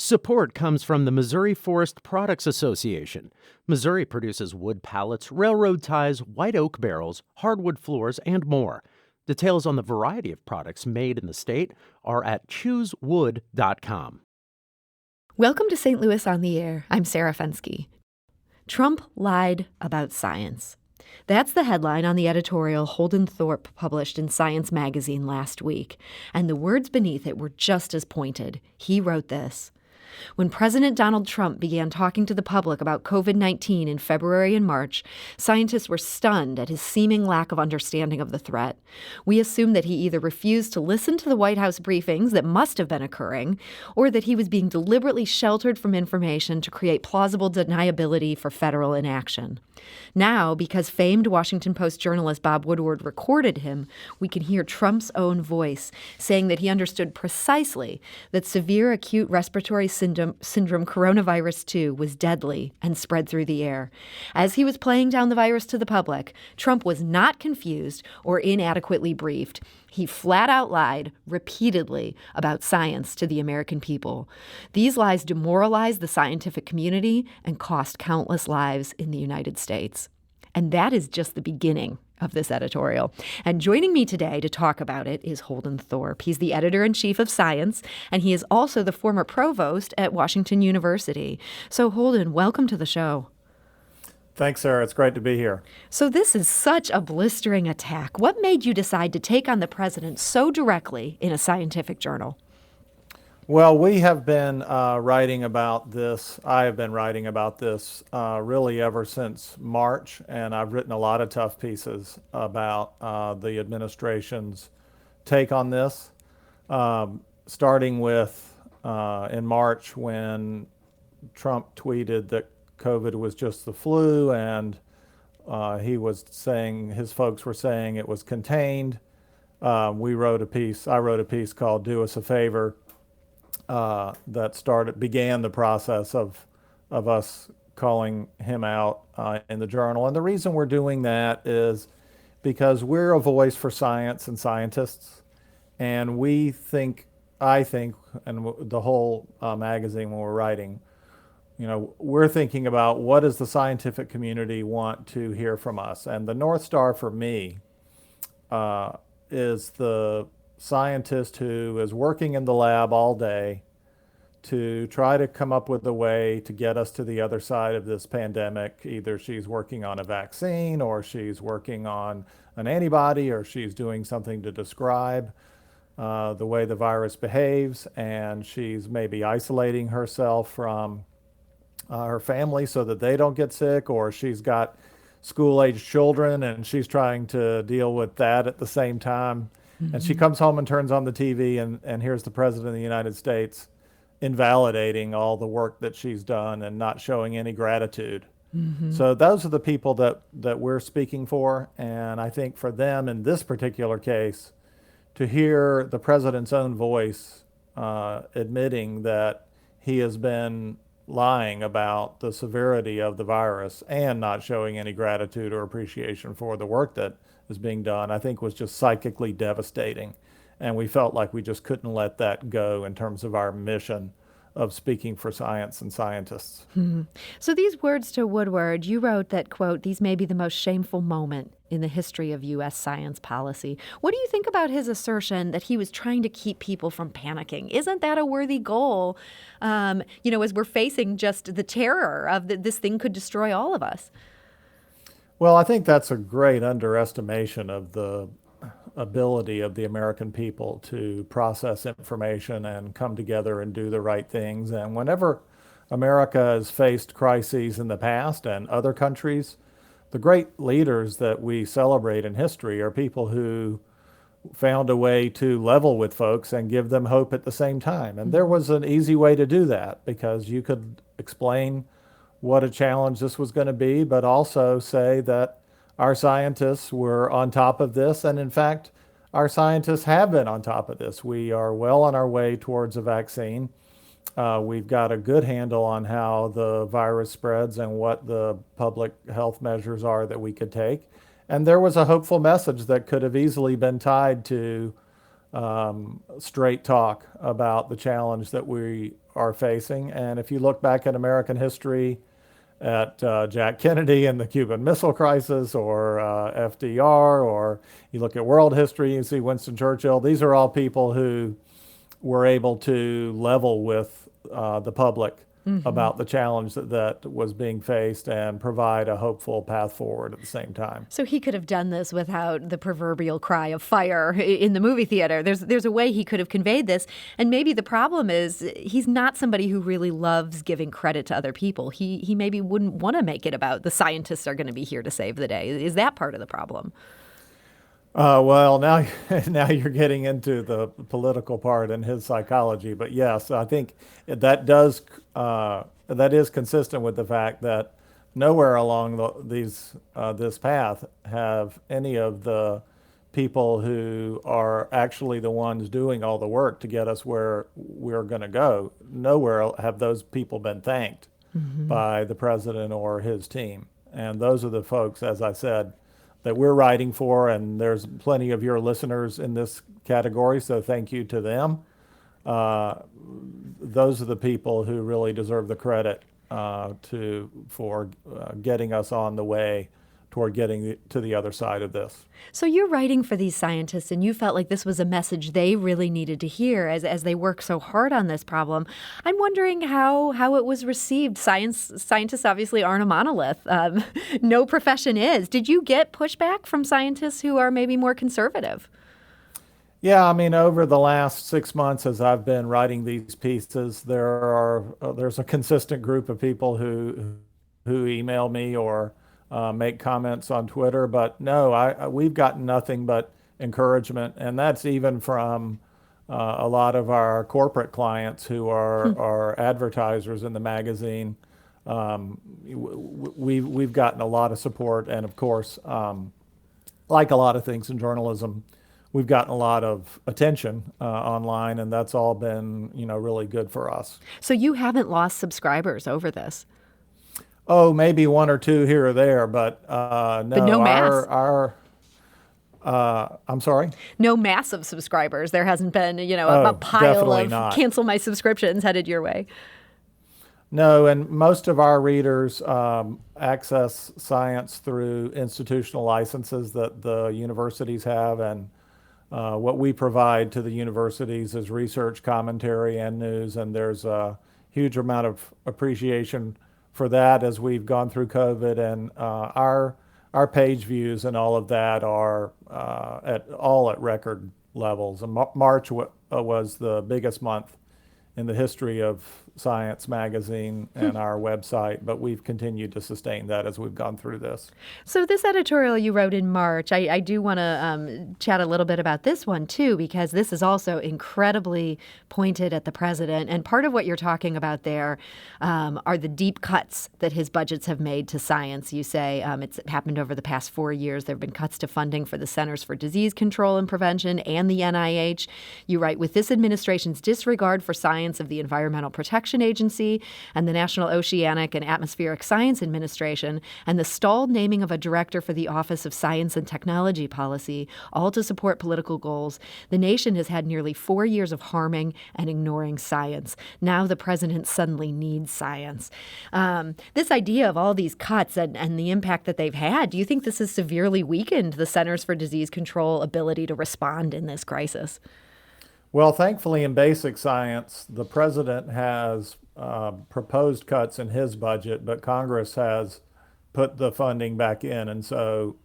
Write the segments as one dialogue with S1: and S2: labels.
S1: Support comes from the Missouri Forest Products Association. Missouri produces wood pallets, railroad ties, white oak barrels, hardwood floors, and more. Details on the variety of products made in the state are at choosewood.com.
S2: Welcome to St. Louis on the Air. I'm Sarah Fensky. Trump lied about science. That's the headline on the editorial Holden Thorp published in Science magazine last week. And the words beneath it were just as pointed. He wrote this: when President Donald Trump began talking to the public about COVID-19 in February and March, scientists were stunned at his seeming lack of understanding of the threat. We assumed that he either refused to listen to the White House briefings that must have been occurring, or that he was being deliberately sheltered from information to create plausible deniability for federal inaction. Now, because famed Washington Post journalist Bob Woodward recorded him, we can hear Trump's own voice saying that he understood precisely that severe acute respiratory syndrome coronavirus 2 was deadly and spread through the air. As he was playing down the virus to the public, Trump was not confused or inadequately briefed. He flat out lied repeatedly about science to the American people. These lies demoralized the scientific community and cost countless lives in the United States. And that is just the beginning of this editorial. And joining me today to talk about it is Holden Thorp. He's the editor-in-chief of Science, and he is also the former provost at Washington University. So Holden, welcome to the show.
S3: Thanks, Sarah. It's great to be here.
S2: So this is such a blistering attack. What made you decide to take on the president so directly in a scientific journal?
S3: Well, we have been writing about this. I have been writing about this really ever since March, and I've written a lot of tough pieces about the administration's take on this, starting with in March when Trump tweeted that COVID was just the flu, and he was saying, his folks were saying it was contained. I wrote a piece called "Do Us a Favor" that began the process of us calling him out in the journal. And the reason we're doing that is because we're a voice for science and scientists, and I think, and the whole magazine when we're writing, we're thinking about what does the scientific community want to hear from us. And the North Star for me is the scientist who is working in the lab all day to try to come up with a way to get us to the other side of this pandemic. Either she's working on a vaccine, or she's working on an antibody, or she's doing something to describe the way the virus behaves, and she's maybe isolating herself from her family so that they don't get sick, or she's got school-aged children and she's trying to deal with that at the same time. Mm-hmm. And she comes home and turns on the TV, and here's the President of the United States invalidating all the work that she's done and not showing any gratitude. Mm-hmm. So those are the people that we're speaking for. And I think for them in this particular case, to hear the President's own voice admitting that he has been lying about the severity of the virus and not showing any gratitude or appreciation for the work that is being done, I think was just psychically devastating. And we felt like we just couldn't let that go in terms of our mission of speaking for science and scientists.
S2: Mm-hmm. So these words to Woodward, you wrote that, quote, "These may be the most shameful moment in the history of U.S. science policy." What do you think about his assertion that he was trying to keep people from panicking? Isn't that a worthy goal, as we're facing just the terror of this thing could destroy all of us?
S3: Well, I think that's a great underestimation of the ability of the American people to process information and come together and do the right things. And whenever America has faced crises in the past, and other countries, the great leaders that we celebrate in history are people who found a way to level with folks and give them hope at the same time. And there was an easy way to do that, because you could explain what a challenge this was going to be, but also say that our scientists were on top of this. And in fact, our scientists have been on top of this. We are well on our way towards a vaccine. We've got a good handle on how the virus spreads and what the public health measures are that we could take. And there was a hopeful message that could have easily been tied to straight talk about the challenge that we are facing. And if you look back at American history, at Jack Kennedy and the Cuban Missile Crisis, or FDR, or you look at world history, you see Winston Churchill. These are all people who were able to level with the public about the challenge that was being faced and provide a hopeful path forward at the same time.
S2: So he could have done this without the proverbial cry of fire in the movie theater. There's a way he could have conveyed this. And maybe the problem is he's not somebody who really loves giving credit to other people. He maybe wouldn't want to make it about the scientists are going to be here to save the day. Is that part of the problem?
S3: Well, now you're getting into the political part and his psychology. But yes, I think that is consistent with the fact that nowhere along this path have any of the people who are actually the ones doing all the work to get us where we're going to go. Nowhere have those people been thanked by the president or his team. And those are the folks, as I said, that we're writing for, and there's plenty of your listeners in this category, so thank you to them. Those are the people who really deserve the credit for getting us on the way toward getting to the other side of this.
S2: So you're writing for these scientists, and you felt like this was a message they really needed to hear as they work so hard on this problem. I'm wondering how it was received. Scientists obviously aren't a monolith. No profession is. Did you get pushback from scientists who are maybe more conservative?
S3: Yeah, I mean, over the last 6 months, as I've been writing these pieces, there's a consistent group of people who email me or make comments on Twitter. But no, we've gotten nothing but encouragement, and that's even from a lot of our corporate clients who are advertisers in the magazine. We've gotten a lot of support, and of course, like a lot of things in journalism, we've gotten a lot of attention online, and that's all been, really good for us.
S2: So you haven't lost subscribers over this?
S3: Oh, maybe one or two here or there, but no.
S2: But no mass.
S3: I'm sorry?
S2: No massive subscribers. There hasn't been, a pile of
S3: not.
S2: Cancel my subscriptions headed your way.
S3: No, and most of our readers access science through institutional licenses that the universities have, and what we provide to the universities is research, commentary, and news, and there's a huge amount of appreciation for that as we've gone through COVID, and our page views and all of that are at record levels. And March was the biggest month in the history of Science magazine and our website, but we've continued to sustain that as we've gone through this.
S2: So this editorial you wrote in March, I do want to chat a little bit about this one too, because this is also incredibly pointed at the president. And part of what you're talking about there are the deep cuts that his budgets have made to science. You say it's happened over the past 4 years. There have been cuts to funding for the Centers for Disease Control and Prevention and the NIH. You write, with this administration's disregard for science of the Environmental Protection Agency and the National Oceanic and Atmospheric Science Administration, and the stalled naming of a director for the Office of Science and Technology Policy, all to support political goals, the nation has had nearly 4 years of harming and ignoring science. Now the president suddenly needs science. This idea of all these cuts and the impact that they've had, do you think this has severely weakened the Centers for Disease Control ability to respond in this crisis?
S3: Well, thankfully, in basic science, the president has proposed cuts in his budget, but Congress has put the funding back in. And so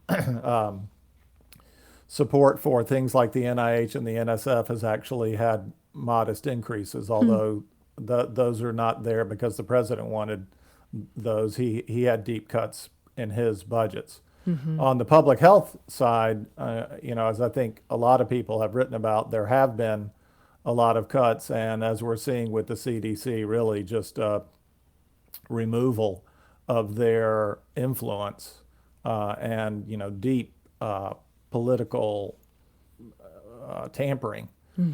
S3: support for things like the NIH and the NSF has actually had modest increases, although those are not there because the president wanted those. He had deep cuts in his budgets. On the public health side, as I think a lot of people have written about, there have been a lot of cuts, and as we're seeing with the CDC, really just removal of their influence and deep political tampering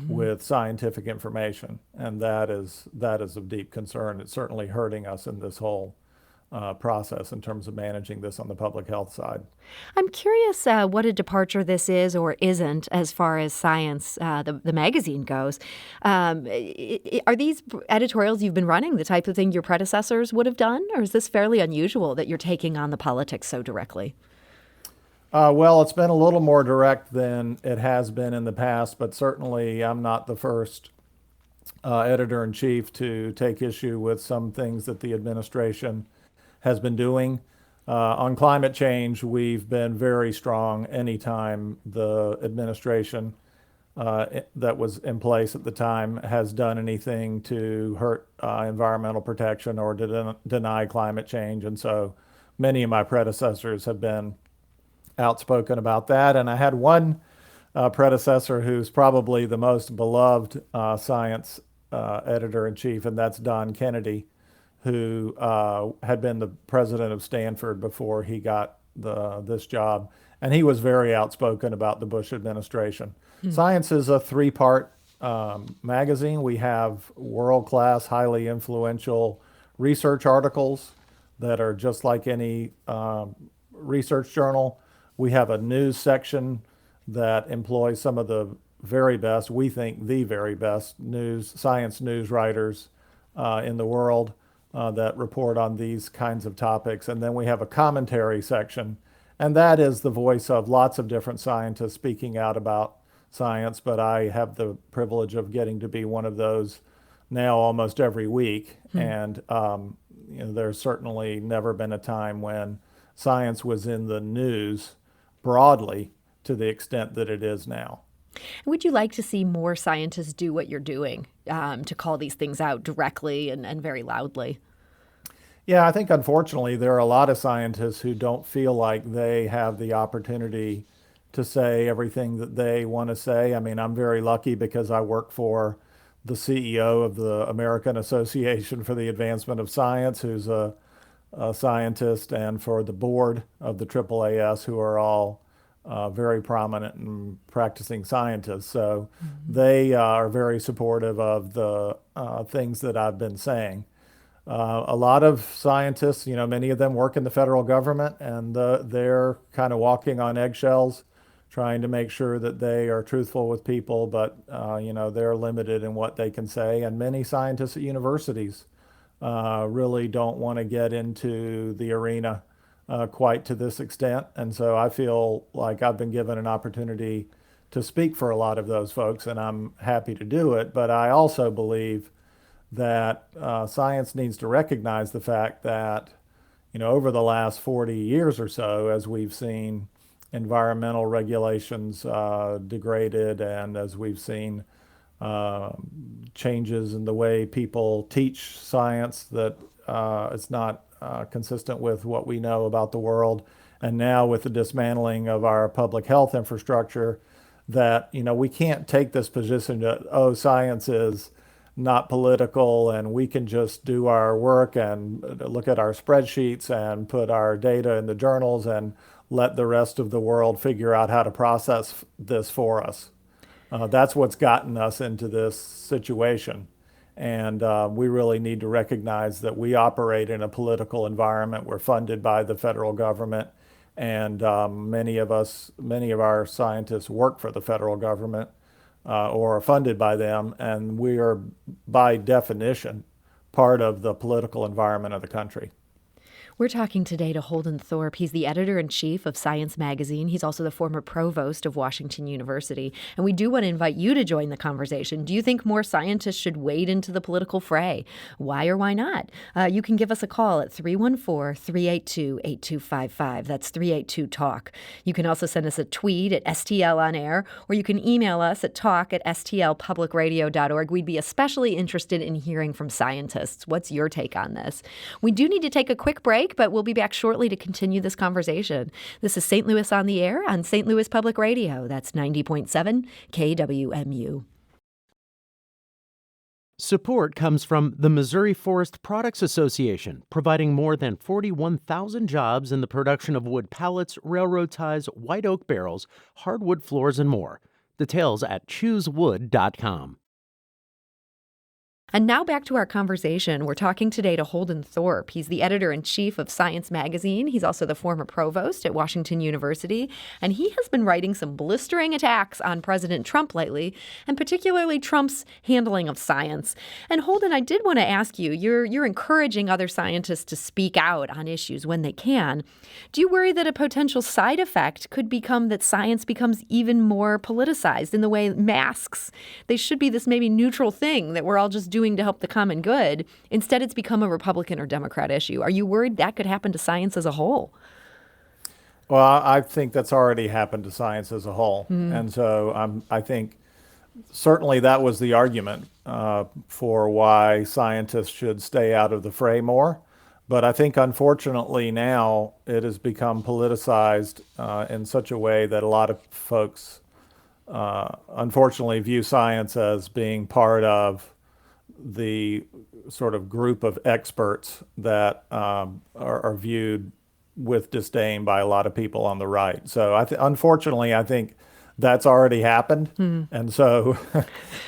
S3: with scientific information, and that is of deep concern. It's certainly hurting us in this whole process in terms of managing this on the public health side.
S2: I'm curious what a departure this is or isn't as far as Science, the magazine goes. Are these editorials you've been running the type of thing your predecessors would have done, or is this fairly unusual that you're taking on the politics so directly?
S3: Well, it's been a little more direct than it has been in the past, but certainly I'm not the first editor-in-chief to take issue with some things that the administration has been doing. On climate change, we've been very strong anytime the administration that was in place at the time has done anything to hurt environmental protection or to deny climate change. And so many of my predecessors have been outspoken about that. And I had one predecessor who's probably the most beloved science editor-in-chief, and that's Don Kennedy, who had been the president of Stanford before he got this job. And he was very outspoken about the Bush administration. Science is a three-part magazine. We have world-class, highly influential research articles that are just like any research journal. We have a news section that employs some of the very best, we think the very best science news writers in the world that report on these kinds of topics. And then we have a commentary section, and that is the voice of lots of different scientists speaking out about science. But I have the privilege of getting to be one of those now almost every week. And there's certainly never been a time when science was in the news broadly to the extent that it is now.
S2: Would you like to see more scientists do what you're doing to call these things out directly and very loudly?
S3: Yeah, I think unfortunately there are a lot of scientists who don't feel like they have the opportunity to say everything that they want to say. I mean, I'm very lucky because I work for the CEO of the American Association for the Advancement of Science, who's a scientist, and for the board of the AAAS, who are all very prominent and practicing scientists. So they are very supportive of the things that I've been saying. A lot of scientists, many of them work in the federal government, and they're kind of walking on eggshells, trying to make sure that they are truthful with people, but they're limited in what they can say. And many scientists at universities really don't want to get into the arena quite to this extent. And so I feel like I've been given an opportunity to speak for a lot of those folks, and I'm happy to do it. But I also believe that science needs to recognize the fact that, over the last 40 years or so, as we've seen environmental regulations degraded, and as we've seen changes in the way people teach science, that it's not consistent with what we know about the world. And now with the dismantling of our public health infrastructure, that, we can't take this position that, science is not political and we can just do our work and look at our spreadsheets and put our data in the journals and let the rest of the world figure out how to process this for us. That's what's gotten us into this situation. And we really need to recognize that we operate in a political environment. We're funded by the federal government, and many of our scientists work for the federal government or are funded by them, and we are, by definition, part of the political environment of the country.
S2: We're talking today to Holden Thorp. He's the editor-in-chief of Science Magazine. He's also the former provost of Washington University. And we do want to invite you to join the conversation. Do you think more scientists should wade into the political fray? Why or why not? You can give us a call at 314-382-8255. That's 382-TALK. You can also send us a tweet at STL on air, or you can email us at talk@stlpublicradio.org. We'd be especially interested in hearing from scientists. What's your take on this? We do need to take a quick break, but we'll be back shortly to continue this conversation. This is St. Louis on the Air on St. Louis Public Radio. That's 90.7 KWMU.
S1: Support comes from the Missouri Forest Products Association, providing more than 41,000 jobs in the production of wood pallets, railroad ties, white oak barrels, hardwood floors, and more. Details at choosewood.com.
S2: And now back to our conversation. We're talking today to Holden Thorp. He's the editor-in-chief of Science magazine. He's also the former provost at Washington University. And he has been writing some blistering attacks on President Trump lately, and particularly Trump's handling of science. And Holden, I did want to ask you, you're encouraging other scientists to speak out on issues when they can. Do you worry that a potential side effect could become that science becomes even more politicized in the way masks, they should be this maybe neutral thing that we're all just doing to help the common good? Instead, it's become a Republican or Democrat issue. Are you worried that could happen to science as a whole?
S3: Well, I think that's already happened to science as a whole. And so I think certainly that was the argument for why scientists should stay out of the fray more. But I think, unfortunately, now it has become politicized in such a way that a lot of folks, unfortunately, view science as being part of the sort of group of experts that are viewed with disdain by a lot of people on the right. So unfortunately, I think that's already happened. And so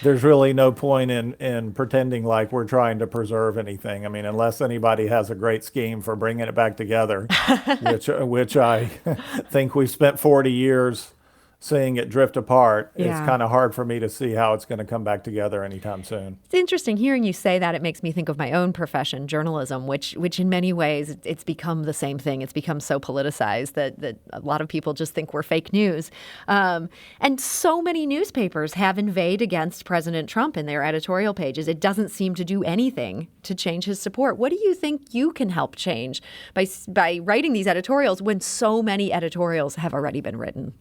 S3: there's really no point in pretending like we're trying to preserve anything. I mean, unless anybody has a great scheme for bringing it back together, which I think we've spent 40 years seeing it drift apart.
S2: Yeah.
S3: It's kind of hard for me to see how it's going to come back together anytime soon.
S2: It's interesting hearing you say that. It makes me think of my own profession, journalism, which in many ways it's become the same thing. It's become so politicized that a lot of people just think we're fake news. And so many newspapers have inveighed against President Trump in their editorial pages. It doesn't seem to do anything to change his support. What do you think you can help change by writing these editorials when so many editorials have already been written?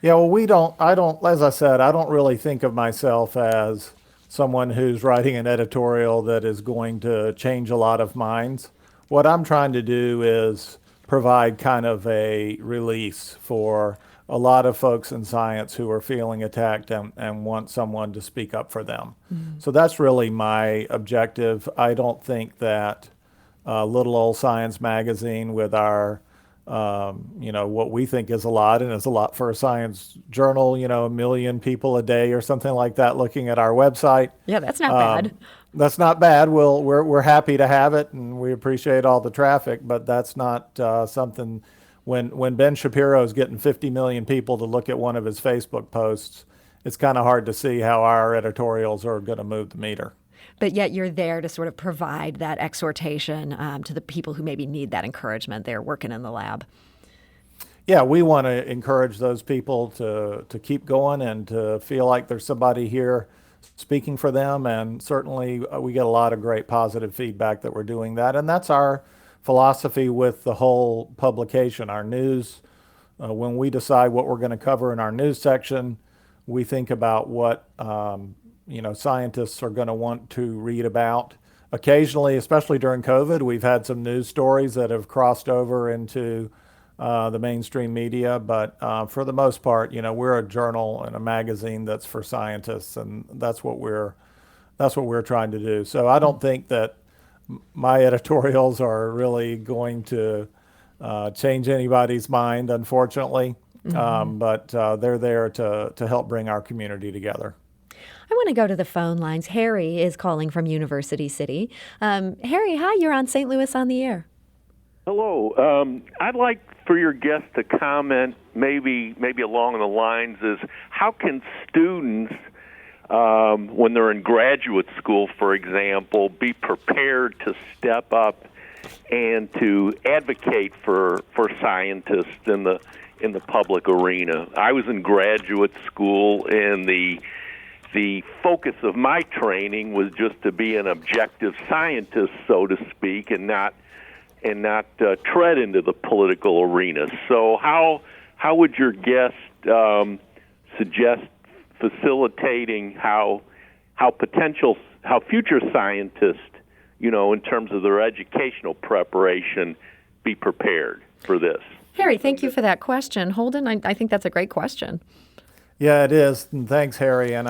S3: Yeah, well, as I said, I don't really think of myself as someone who's writing an editorial that is going to change a lot of minds. What I'm trying to do is provide kind of a release for a lot of folks in science who are feeling attacked and want someone to speak up for them. So that's really my objective. I don't think that little old Science magazine with our what we think is a lot, and is a lot for a science journal, 1 million people a day or something like that looking at our website.
S2: Yeah, that's not bad.
S3: That's not bad. We're happy to have it, and we appreciate all the traffic, but that's not something. When Ben Shapiro's getting 50 million people to look at one of his Facebook posts, it's kind of hard to see how our editorials are going to move the meter.
S2: But yet you're there to sort of provide that exhortation to the people who maybe need that encouragement. They're working in the lab.
S3: Yeah, we want to encourage those people to keep going and to feel like there's somebody here speaking for them. And certainly we get a lot of great positive feedback that we're doing that. And that's our philosophy with the whole publication. Our news, when we decide what we're going to cover in our news section, we think about what scientists are going to want to read about. Occasionally, especially during COVID, we've had some news stories that have crossed over into the mainstream media. But for the most part, we're a journal and a magazine that's for scientists, and that's what we're trying to do. So I don't think that my editorials are really going to change anybody's mind, unfortunately. But they're there to help bring our community together.
S2: I want to go to the phone lines. Harry is calling from University City. Harry, hi, you're on St. Louis on the Air.
S4: Hello. I'd like for your guest to comment maybe along the lines is how can students, when they're in graduate school, for example, be prepared to step up and to advocate for scientists in the public arena? I was in graduate school, and the focus of my training was just to be an objective scientist, so to speak, and not tread into the political arena. So how would your guest suggest facilitating how future scientists, in terms of their educational preparation, be prepared for this?
S2: Harry, thank you for that question. Holden, I think that's a great question.
S3: Yeah, it is. And thanks, Harry. And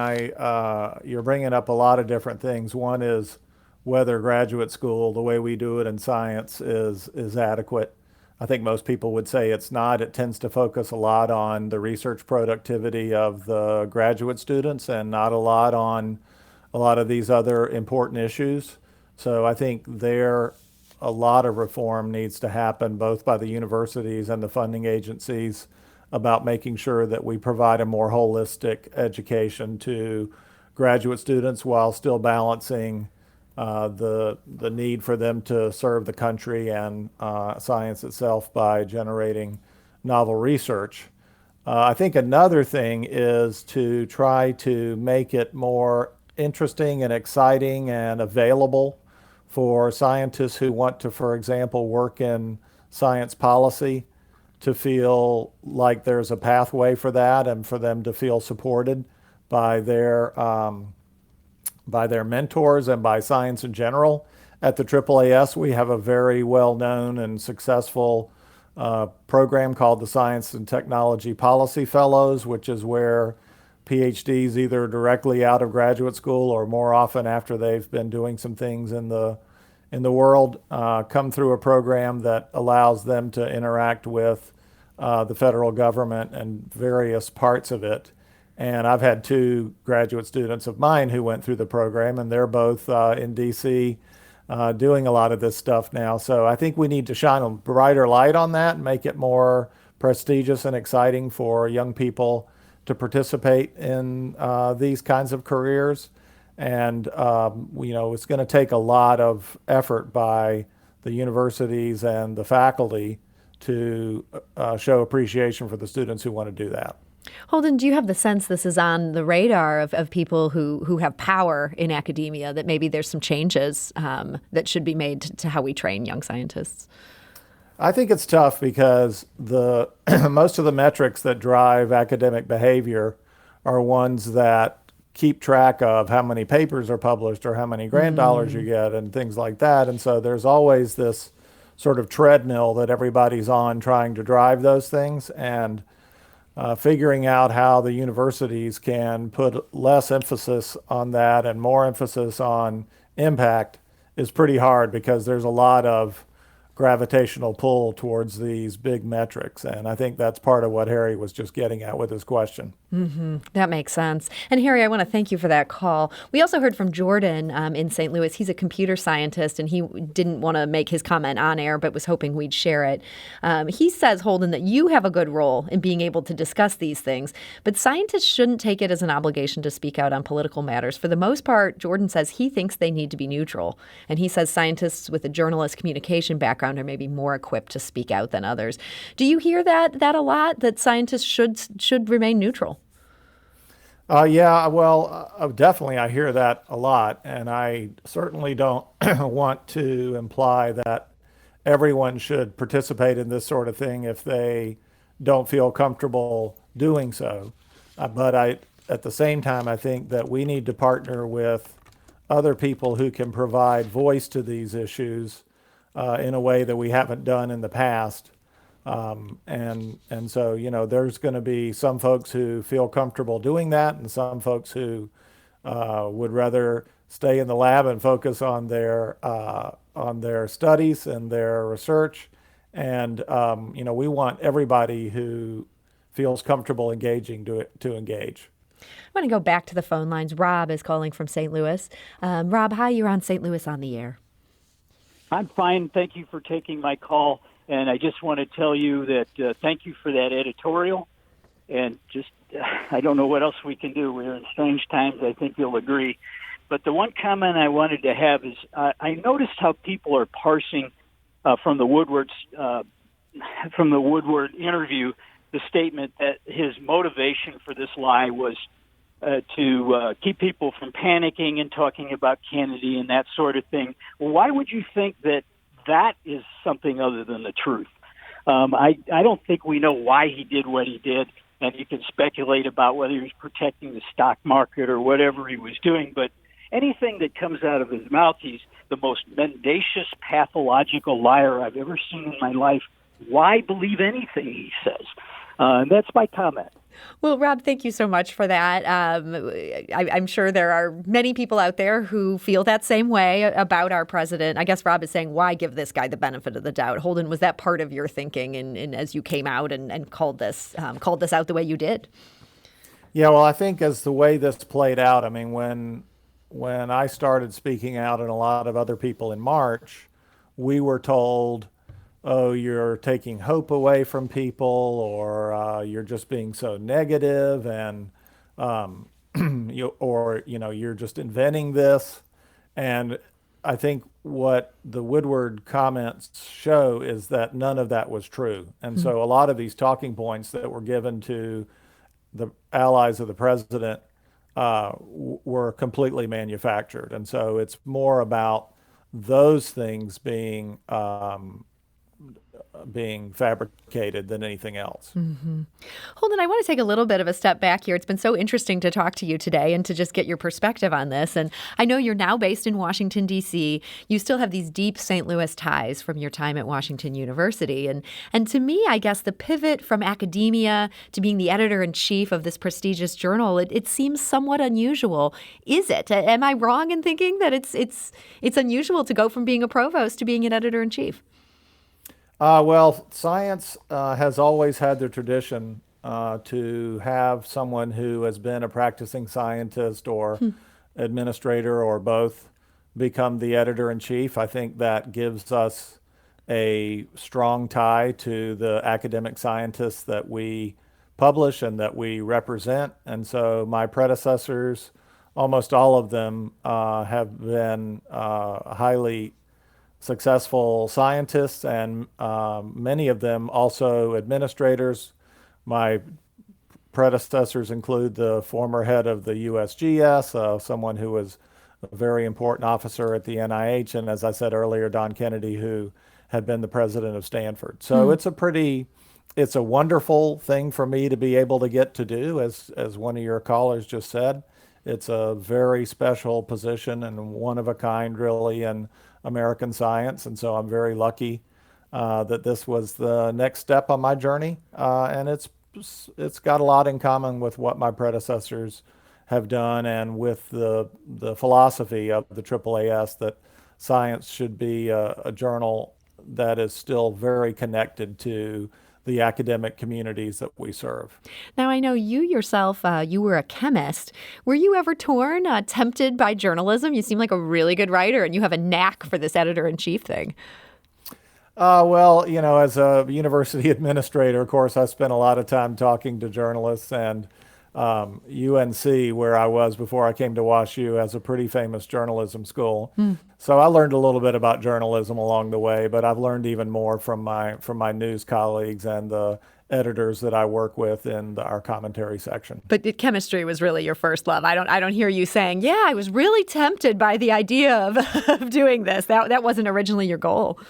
S3: you're bringing up a lot of different things. One is whether graduate school, the way we do it in science, is adequate. I think most people would say it's not. It tends to focus a lot on the research productivity of the graduate students and not a lot on a lot of these other important issues. So I think a lot of reform needs to happen both by the universities and the funding agencies about making sure that we provide a more holistic education to graduate students while still balancing the need for them to serve the country and science itself by generating novel research. I think another thing is to try to make it more interesting and exciting and available for scientists who want to, for example, work in science policy, to feel like there's a pathway for that and for them to feel supported by their mentors and by science in general. At the AAAS, we have a very well-known and successful program called the Science and Technology Policy Fellows, which is where PhDs, either directly out of graduate school or more often after they've been doing some things in the world, come through a program that allows them to interact with the federal government and various parts of it. And I've had two graduate students of mine who went through the program, and they're both in DC doing a lot of this stuff now. So I think we need to shine a brighter light on that and make it more prestigious and exciting for young people to participate in these kinds of careers. And it's going to take a lot of effort by the universities and the faculty to show appreciation for the students who want to do that.
S2: Holden, do you have the sense this is on the radar of people who have power in academia, that maybe there's some changes that should be made to how we train young scientists?
S3: I think it's tough because most of the metrics that drive academic behavior are ones that keep track of how many papers are published or how many grant dollars you get and things like that. And so there's always this sort of treadmill that everybody's on trying to drive those things. And figuring out how the universities can put less emphasis on that and more emphasis on impact is pretty hard, because there's a lot of gravitational pull towards these big metrics. And I think that's part of what Harry was just getting at with his question.
S2: Mm-hmm. That makes sense. And Harry, I want to thank you for that call. We also heard from Jordan in St. Louis. He's a computer scientist, and he didn't want to make his comment on air, but was hoping we'd share it. He says, Holden, that you have a good role in being able to discuss these things, but scientists shouldn't take it as an obligation to speak out on political matters. For the most part, Jordan says he thinks they need to be neutral. And he says scientists with a journalist communication background are maybe more equipped to speak out than others. Do you hear that a lot, that scientists should remain neutral?
S3: Definitely I hear that a lot, and I certainly don't want to imply that everyone should participate in this sort of thing if they don't feel comfortable doing so. But at the same time, I think that we need to partner with other people who can provide voice to these issues in a way that we haven't done in the past. And so, there's going to be some folks who feel comfortable doing that, and some folks who would rather stay in the lab and focus on their studies and their research. And we want everybody who feels comfortable engaging to engage.
S2: I want to go back to the phone lines. Rob is calling from St. Louis. Rob, hi, you're on St. Louis on the Air.
S5: I'm fine. Thank you for taking my call. And I just want to tell you that thank you for that editorial. And I don't know what else we can do. We're in strange times. I think you'll agree. But the one comment I wanted to have is I noticed how people are parsing from the Woodward interview the statement that his motivation for this lie was to keep people from panicking and talking about Kennedy and that sort of thing. Well, why would you think that is something other than the truth? I don't think we know why he did what he did, and you can speculate about whether he was protecting the stock market or whatever he was doing, but anything that comes out of his mouth, he's the most mendacious, pathological liar I've ever seen in my life. Why believe anything he says? That's my comment.
S2: Well, Rob, thank you so much for that. I'm sure there are many people out there who feel that same way about our president. I guess Rob is saying, why give this guy the benefit of the doubt? Holden, was that part of your thinking in as you came out and called this out the way you did?
S3: Yeah, well, I think as the way this played out, I mean, when when I started speaking out and a lot of other people in March, we were told, oh, you're taking hope away from people, or you're just being so negative, and you're just inventing this. And I think what the Woodward comments show is that none of that was true. And so a lot of these talking points that were given to the allies of the president were completely manufactured. And so it's more about those things being fabricated than anything else.
S2: Holden, I want to take a little bit of a step back here. It's been so interesting to talk to you today and to just get your perspective on this. And I know you're now based in Washington, D.C. You still have these deep St. Louis ties from your time at Washington University. And to me, I guess the pivot from academia to being the editor-in-chief of this prestigious journal, it seems somewhat unusual. Is it? Am I wrong in thinking that it's unusual to go from being a provost to being an editor-in-chief?
S3: Well, science has always had the tradition to have someone who has been a practicing scientist or administrator or both become the editor-in-chief. I think that gives us a strong tie to the academic scientists that we publish and that we represent. And so my predecessors, almost all of them, have been highly successful scientists, and many of them also administrators. My predecessors include the former head of the USGS, someone who was a very important officer at the NIH, and as I said earlier, Don Kennedy, who had been the president of Stanford. So it's a wonderful thing for me to be able to get to do, as one of your callers just said. It's a very special position and one of a kind, really, in American science. And so I'm very lucky that this was the next step on my journey. And it's got a lot in common with what my predecessors have done and with the philosophy of the AAAS, that science should be a journal that is still very connected to the academic communities that we serve.
S2: Now, I know you yourself, you were a chemist. Were you ever torn, tempted by journalism? You seem like a really good writer, and you have a knack for this editor-in-chief thing.
S3: Well, as a university administrator, of course, I spent a lot of time talking to journalists, and UNC, where I was before I came to WashU, has a pretty famous journalism school. So I learned a little bit about journalism along the way, but I've learned even more from my news colleagues and the editors that I work with in our commentary section.
S2: But chemistry was really your first love. I don't hear you saying, yeah, I was really tempted by the idea of doing this. That wasn't originally your goal.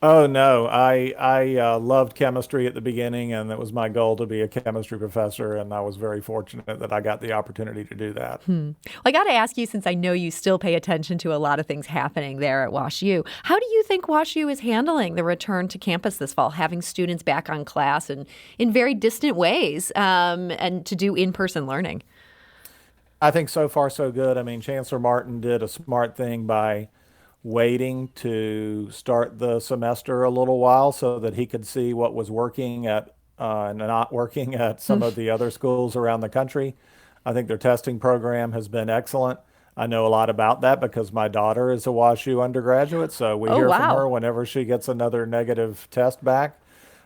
S3: Oh, no. I loved chemistry at the beginning, and it was my goal to be a chemistry professor, and I was very fortunate that I got the opportunity to do that.
S2: Well, I got to ask you, since I know you still pay attention to a lot of things happening there at WashU, how do you think WashU is handling the return to campus this fall, having students back on class and in very distant ways, and to do in-person learning?
S3: I think so far so good. I mean, Chancellor Martin did a smart thing by waiting to start the semester a little while so that he could see what was working at and not working at some of the other schools around the country. I think their testing program has been excellent. I know a lot about that because my daughter is a WashU undergraduate, so we hear from her whenever she gets another negative test back.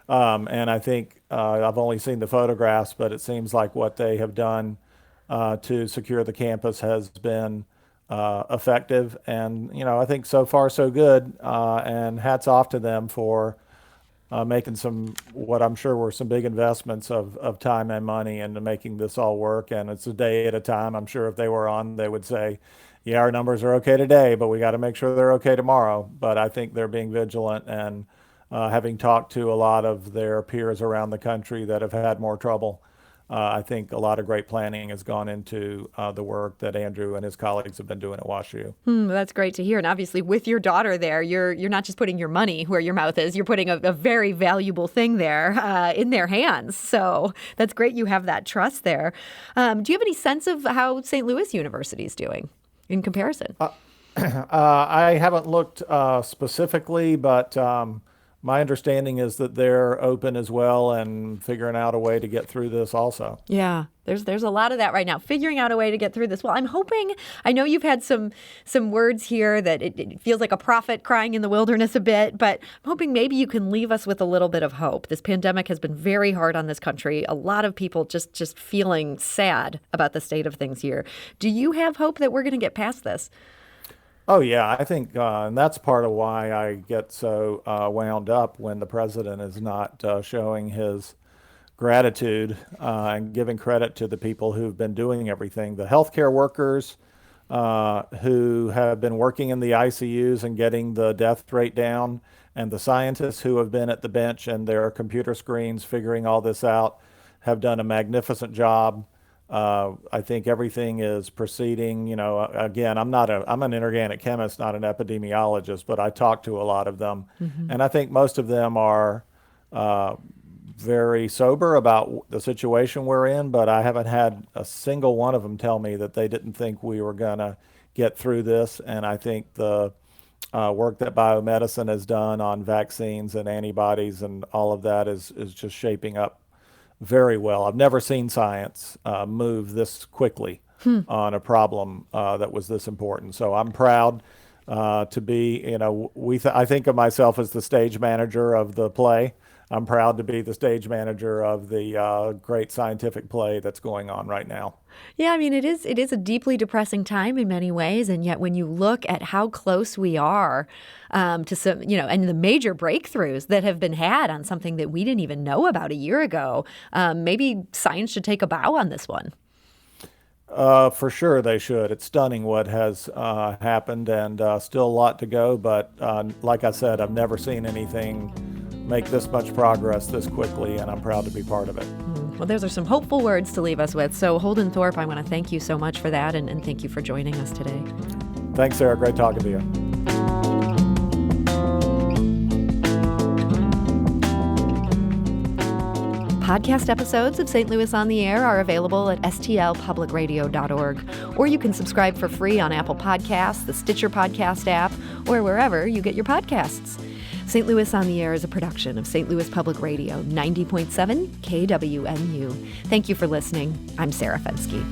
S3: And I think I've only seen the photographs, but it seems like what they have done to secure the campus has been effective. And, I think so far so good. And hats off to them for making what I'm sure were some big investments of time and money into making this all work. And it's a day at a time. I'm sure if they were on, they would say, yeah, our numbers are okay today, but we got to make sure they're okay tomorrow. But I think they're being vigilant, and having talked to a lot of their peers around the country that have had more trouble, I think a lot of great planning has gone into the work that Andrew and his colleagues have been doing at WashU.
S2: That's great to hear. And obviously, with your daughter there, you're not just putting your money where your mouth is. You're putting a very valuable thing there in their hands. So that's great you have that trust there. Do you have any sense of how St. Louis University is doing in comparison?
S3: I haven't looked specifically, but my understanding is that they're open as well and figuring out a way to get through this also.
S2: Yeah, there's a lot of that right now, figuring out a way to get through this. Well, I'm hoping, I know you've had some words here that it feels like a prophet crying in the wilderness a bit, but I'm hoping maybe you can leave us with a little bit of hope. This pandemic has been very hard on this country. A lot of people just feeling sad about the state of things here. Do you have hope that we're going to get past this?
S3: Oh, yeah, I think, and that's part of why I get so wound up when the president is not showing his gratitude and giving credit to the people who've been doing everything. The healthcare workers who have been working in the ICUs and getting the death rate down, and the scientists who have been at the bench and their computer screens figuring all this out have done a magnificent job. I think everything is proceeding. Again, I'm an inorganic chemist, not an epidemiologist, but I talk to a lot of them, and I think most of them are very sober about the situation we're in. But I haven't had a single one of them tell me that they didn't think we were gonna get through this. And I think the work that biomedicine has done on vaccines and antibodies and all of that is just shaping up very well. I've never seen science move this quickly on a problem that was this important. So I'm proud to be, I think of myself as the stage manager of the play. I'm proud to be the stage manager of the great scientific play that's going on right now.
S2: Yeah, I mean, it is a deeply depressing time in many ways. And yet when you look at how close we are to some, and the major breakthroughs that have been had on something that we didn't even know about a year ago, maybe science should take a bow on this one.
S3: For sure they should. It's stunning what has happened, and still a lot to go. But like I said, I've never seen anything make this much progress this quickly, and I'm proud to be part of it.
S2: Well, those are some hopeful words to leave us with. So Holden Thorp, I want to thank you so much for that, and thank you for joining us today.
S3: Thanks, Sarah. Great talking to you.
S2: Podcast episodes of St. Louis on the Air are available at stlpublicradio.org, or you can subscribe for free on Apple Podcasts, the Stitcher Podcast app, or wherever you get your podcasts. St. Louis on the Air is a production of St. Louis Public Radio, 90.7 KWMU. Thank you for listening. I'm Sarah Fensky.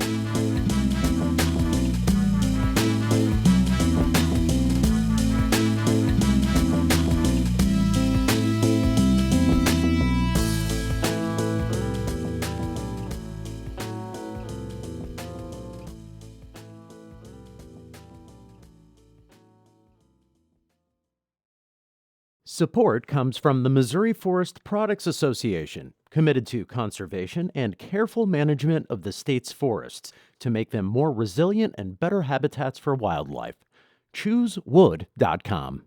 S1: Support comes from the Missouri Forest Products Association, committed to conservation and careful management of the state's forests to make them more resilient and better habitats for wildlife. ChooseWood.com.